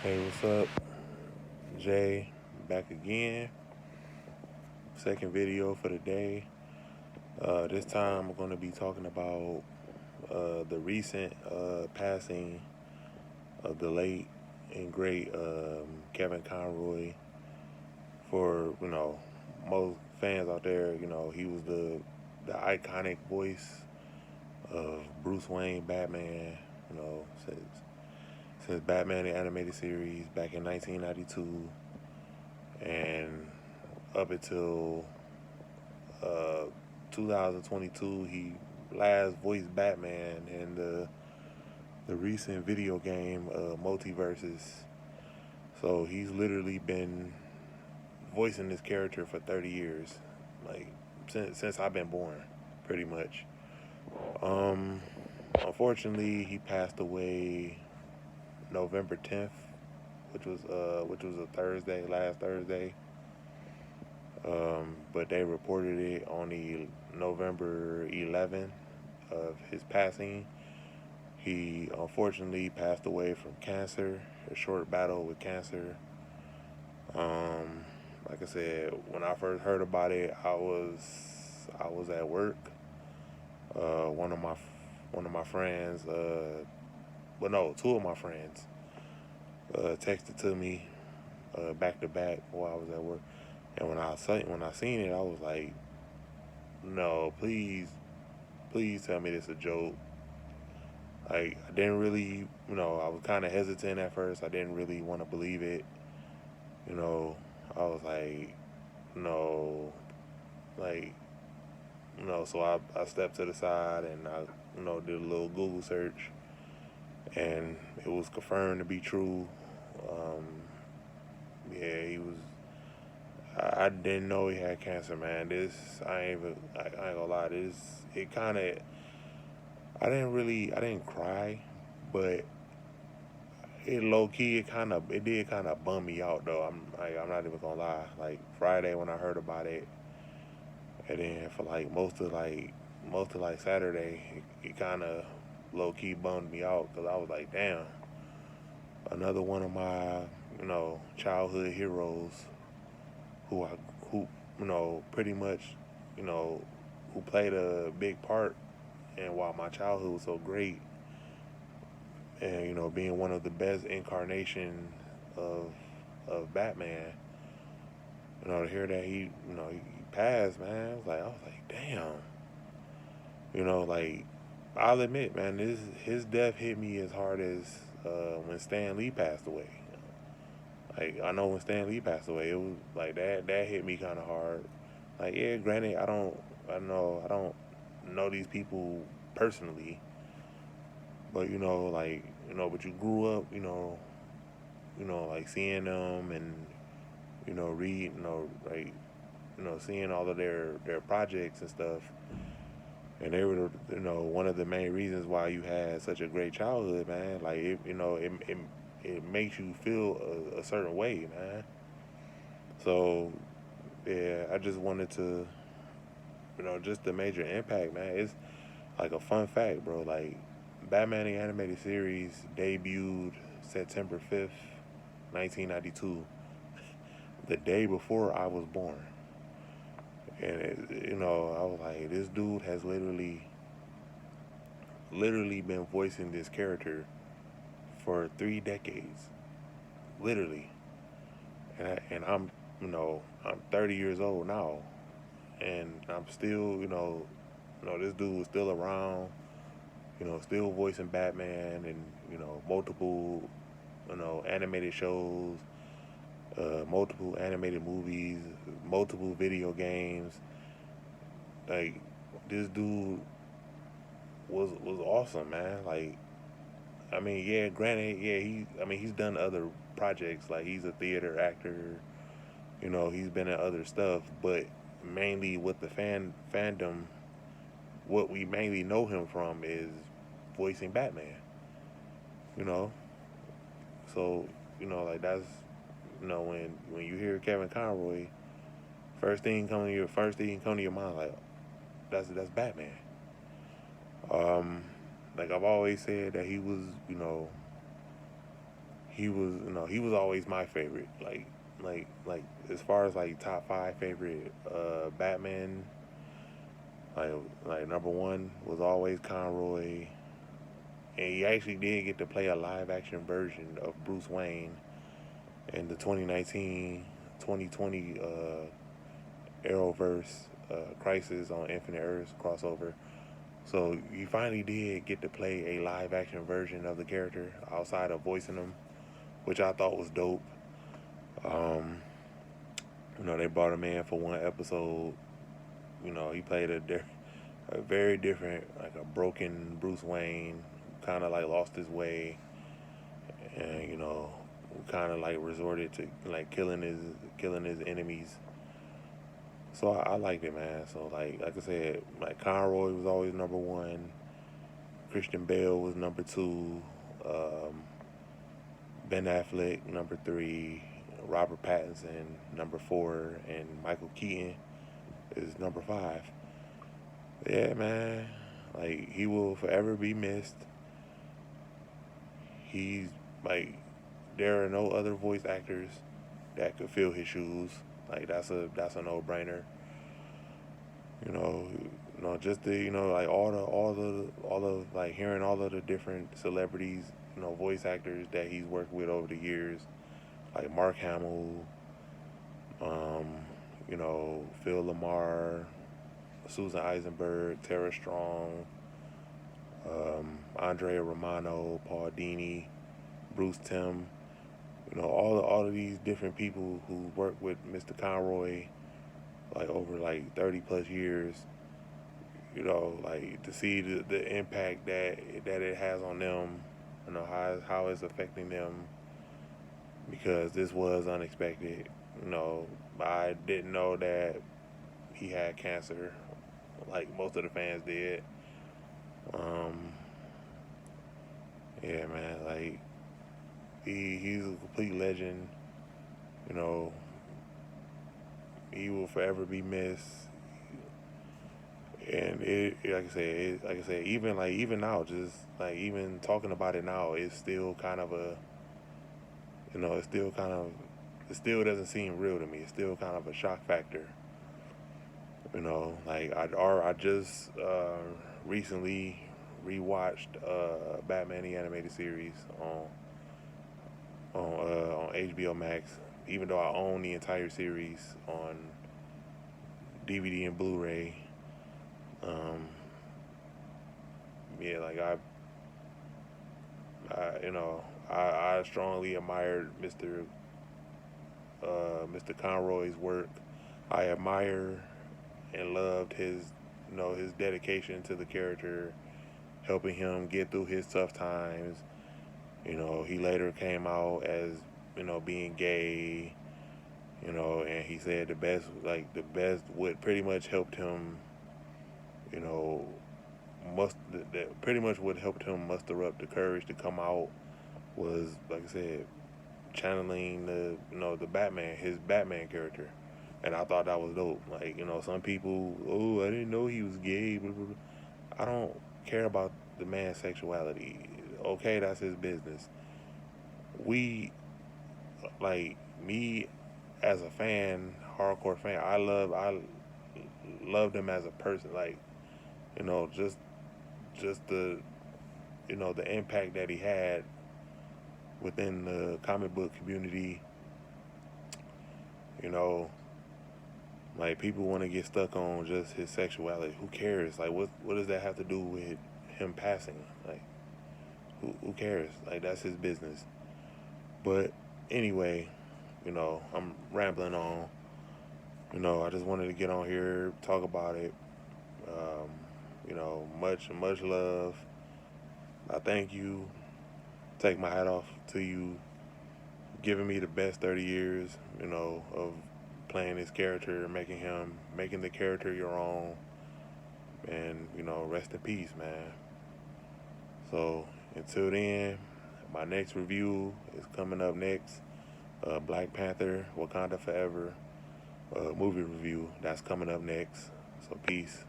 Hey, what's up? Jay, back again. Second video for the day. This time I'm going to be talking about the recent passing of the late and great Kevin Conroy. For most fans out there, he was the iconic voice of Bruce Wayne, Batman. Since Batman the animated series back in 1992, and up until uh, 2022, he last voiced Batman in the recent video game Multiverses. So he's literally been voicing this character for 30 years, like since I've been born, pretty much. Um, Unfortunately, he passed away November 10th, which was a Thursday, last Thursday. But they reported it on the November 11th of his passing. He unfortunately passed away from cancer, a short battle with cancer. Um, like I said, when I first heard about it, I was at work. One of my friends, well, no, two of my friends, texted to me back to back while I was at work. And when I seen it, I was like, no, please tell me this is a joke. Like, I didn't really, I was kind of hesitant at first. I didn't really want to believe it. You know, I was like, no, like, so I stepped to the side and I, did a little Google search, and it was confirmed to be true. Um, yeah, he was. I didn't know he had cancer, man. I ain't gonna lie. It kind of, I didn't cry, but it did kind of bum me out though. I'm not even gonna lie. Like Friday when I heard about it, and then for like most of Saturday, it kind of low key bummed me out because I was like, damn, another one of my childhood heroes who I who pretty much you know who played a big part in why my childhood was so great, and being one of the best incarnation of Batman. To hear that he passed, man, I was like, damn. Like, I'll admit, man, this his death hit me as hard as when Stan Lee passed away. Like, I know when Stan Lee passed away, it was like that hit me kind of hard. Like, yeah, granted, I don't know these people personally, but but you grew up, like seeing them and read, like seeing all of their projects and stuff, and they were one of the main reasons why you had such a great childhood, man. Like it makes you feel a certain way, man. So yeah, I just wanted to just the major impact, man. It's like a fun fact, bro. Like, Batman the animated series debuted September 5th, 1992, the day before I was born. And I was like, this dude has literally been voicing this character for 3 decades, literally. And I'm 30 years old now, and I'm still, this dude is still around, still voicing Batman and multiple, animated shows, multiple animated movies, multiple video games. Like, this dude was awesome, man. Like, I mean, yeah, granted, yeah, he's done other projects. Like, he's a theater actor. He's been in other stuff, but mainly with the fandom, what we mainly know him from is voicing Batman. You know, so like that's when you hear Kevin Conroy, first thing come to your mind, like, that's Batman. Like, I've always said that he was, he was always my favorite. Like as far as like top five favorite Batman, like like number one was always Conroy, and he actually did get to play a live action version of Bruce Wayne in the 2019 2020 Arrowverse Crisis on Infinite Earths crossover. So you finally did get to play a live action version of the character outside of voicing him, which I thought was dope. Um, they brought him in for one episode. He played a very different, like a broken Bruce Wayne, kind of like lost his way, and kind of like resorted to like killing his enemies. So I liked it, man. So like I said, like Conroy was always number one. Christian Bale was number two. Um, Ben Affleck number three. Robert Pattinson number four, and Michael Keaton is number five. Yeah, man. Like he will forever be missed. He's like there are no other voice actors that could fill his shoes. Like that's a no brainer. You know, just the like all the like hearing all of the different celebrities, voice actors that he's worked with over the years, like Mark Hamill, um, Phil Lamar, Susan Eisenberg, Tara Strong, Andrea Romano, Paul Dini, Bruce Timm, all of these different people who worked with Mr. Conroy like over like 30 plus years, like to see the impact that it has on them, how it's affecting them, because this was unexpected. I didn't know that he had cancer like most of the fans did. Um, yeah, man, like he's a complete legend. You know, he will forever be missed. And like I said, even now, just like even talking about it now, it's still kind of it still doesn't seem real to me. It's still kind of a shock factor. Like I just recently rewatched Batman the animated series on HBO Max, even though I own the entire series on DVD and Blu-ray. Um, yeah, like I strongly admired Mr. Conroy's work. I admire and loved his dedication to the character, helping him get through his tough times. He later came out as being gay. And he said the best what pretty much helped him. You know, that pretty much what helped him muster up the courage to come out was, like I said, channeling the Batman, his Batman character. And I thought that was dope. Like, some people, oh, I didn't know he was gay. Blah, blah, blah. I don't care about the man's sexuality. Okay, that's his business. We, like, me as a fan, hardcore fan, I loved him as a person. Like, just the impact that he had within the comic book community. Like, people want to get stuck on just his sexuality. Who cares? Like, what does that have to do with him passing? Like, who cares? Like, that's his business. But anyway, I'm rambling on. I just wanted to get on here, talk about it. Much love. I thank you. Take my hat off to you, giving me the best 30 years, of playing this character, making the character your own, and, rest in peace, man. So, until then, my next review is coming up next. Black Panther, Wakanda Forever, movie review. That's coming up next. So, peace.